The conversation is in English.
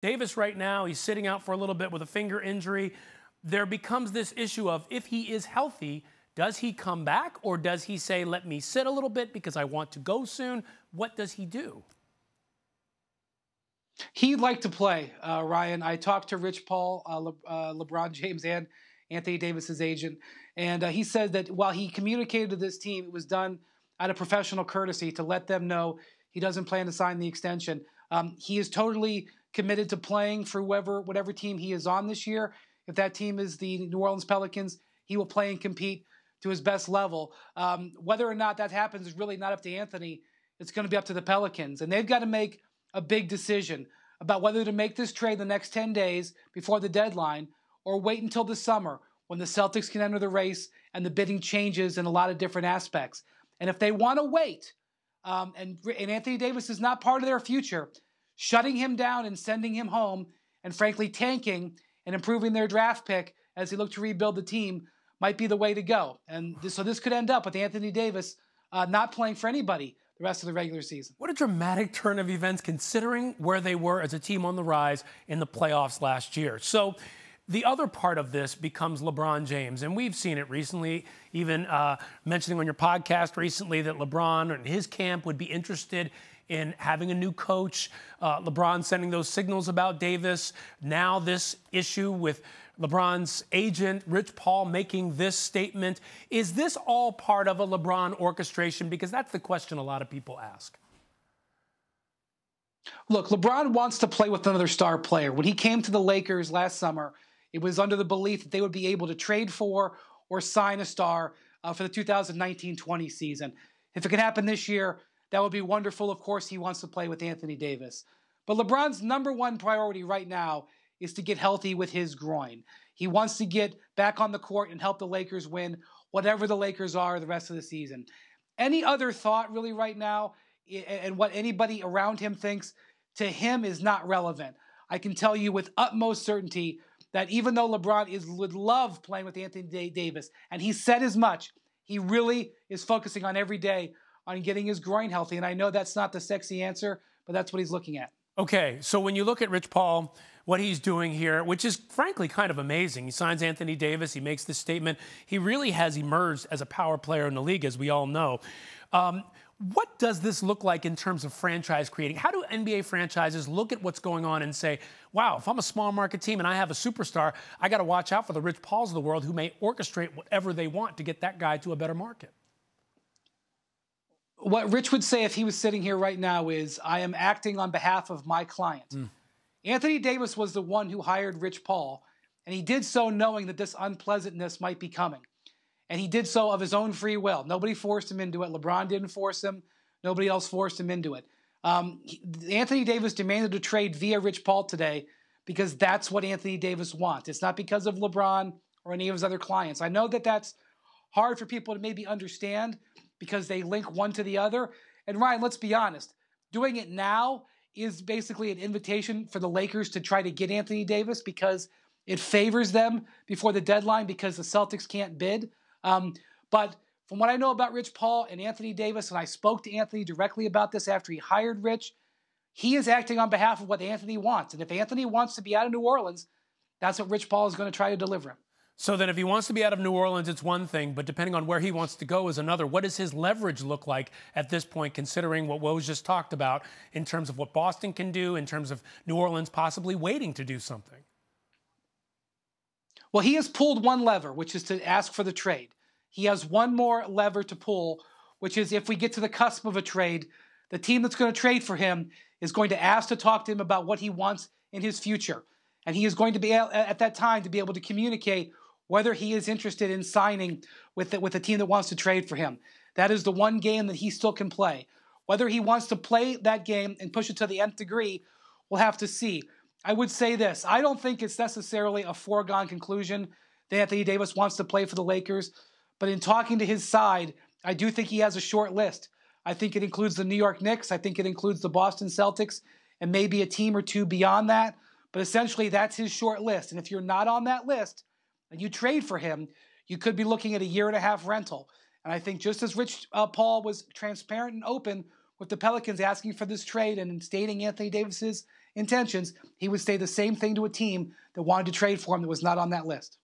Davis right now, he's sitting out for a little bit with a finger injury. There becomes this issue of if he is healthy, does he come back or does he say, let me sit a little bit because I want to go soon? What does he do? He'd like to play, Ryan. I talked to Rich Paul, LeBron James and Anthony Davis's agent, and he said that while he communicated to this team, it was done out of professional courtesy to let them know he doesn't plan to sign the extension. He is totally committed to playing for whatever team he is on this year. If that team is the New Orleans Pelicans, he will play and compete to his best level. Whether or not that happens is really not up to Anthony. It's going to be up to the Pelicans. And they've got to make a big decision about whether to make this trade the next 10 days before the deadline or wait until the summer when the Celtics can enter the race and the bidding changes in a lot of different aspects. And if they want to wait, and Anthony Davis is not part of their future, shutting him down and sending him home and frankly tanking and improving their draft pick as they look to rebuild the team might be the way to go. And so this could end up with Anthony Davis not playing for anybody the rest of the regular season. What a dramatic turn of events considering where they were as a team on the rise in the playoffs last year. So the other part of this becomes LeBron James, and we've seen it recently, even mentioning on your podcast recently that LeBron and his camp would be interested in having a new coach. LeBron sending those signals about Davis. Now this issue with LeBron's agent, Rich Paul, making this statement. Is this all part of a LeBron orchestration? Because that's the question a lot of people ask. Look, LeBron wants to play with another star player. When he came to the Lakers last summer, it was under the belief that they would be able to trade for or sign a star for the 2019-20 season. If it can happen this year, that would be wonderful. Of course, he wants to play with Anthony Davis. But LeBron's number one priority right now is to get healthy with his groin. He wants to get back on the court and help the Lakers win whatever the Lakers are the rest of the season. Any other thought really right now and what anybody around him thinks to him is not relevant. I can tell you with utmost certainty that even though LeBron would love playing with Anthony Davis, and he said as much, he really is focusing on every day on getting his groin healthy. And I know that's not the sexy answer, but that's what he's looking at. Okay, so when you look at Rich Paul, what he's doing here, which is frankly kind of amazing. He signs Anthony Davis. He makes this statement. He really has emerged as a power player in the league, as we all know. What does this look like in terms of franchise creating? How do NBA franchises look at what's going on and say, wow, if I'm a small market team and I have a superstar, I got to watch out for the Rich Pauls of the world who may orchestrate whatever they want to get that guy to a better market? What Rich would say if he was sitting here right now is, I am acting on behalf of my client. Anthony Davis was the one who hired Rich Paul, and he did so knowing that this unpleasantness might be coming. And he did so of his own free will. Nobody forced him into it. LeBron didn't force him. Nobody else forced him into it. Anthony Davis demanded a trade via Rich Paul today because that's what Anthony Davis wants. It's not because of LeBron or any of his other clients. I know that that's hard for people to maybe understand because they link one to the other. And Ryan, let's be honest. Doing it now is basically an invitation for the Lakers to try to get Anthony Davis because it favors them before the deadline because the Celtics can't bid. But from what I know about Rich Paul and Anthony Davis, and I spoke to Anthony directly about this after he hired Rich, he is acting on behalf of what Anthony wants. And if Anthony wants to be out of New Orleans, that's what Rich Paul is going to try to deliver him. So then if he wants to be out of New Orleans, it's one thing, but depending on where he wants to go is another. What does his leverage look like at this point, considering what Woj just talked about in terms of what Boston can do, in terms of New Orleans possibly waiting to do something? Well, he has pulled one lever, which is to ask for the trade. He has one more lever to pull, which is if we get to the cusp of a trade, the team that's going to trade for him is going to ask to talk to him about what he wants in his future. And he is going to be, at that time, to be able to communicate whether he is interested in signing with the team that wants to trade for him. That is the one game that he still can play. Whether he wants to play that game and push it to the nth degree, we'll have to see. I would say this. I don't think it's necessarily a foregone conclusion that Anthony Davis wants to play for the Lakers. But in talking to his side, I do think he has a short list. I think it includes the New York Knicks. I think it includes the Boston Celtics and maybe a team or two beyond that. But essentially, that's his short list. And if you're not on that list and you trade for him, you could be looking at a year-and-a-half rental. And I think just as Rich Paul was transparent and open with the Pelicans asking for this trade and stating Anthony Davis's intentions, he would say the same thing to a team that wanted to trade for him that was not on that list.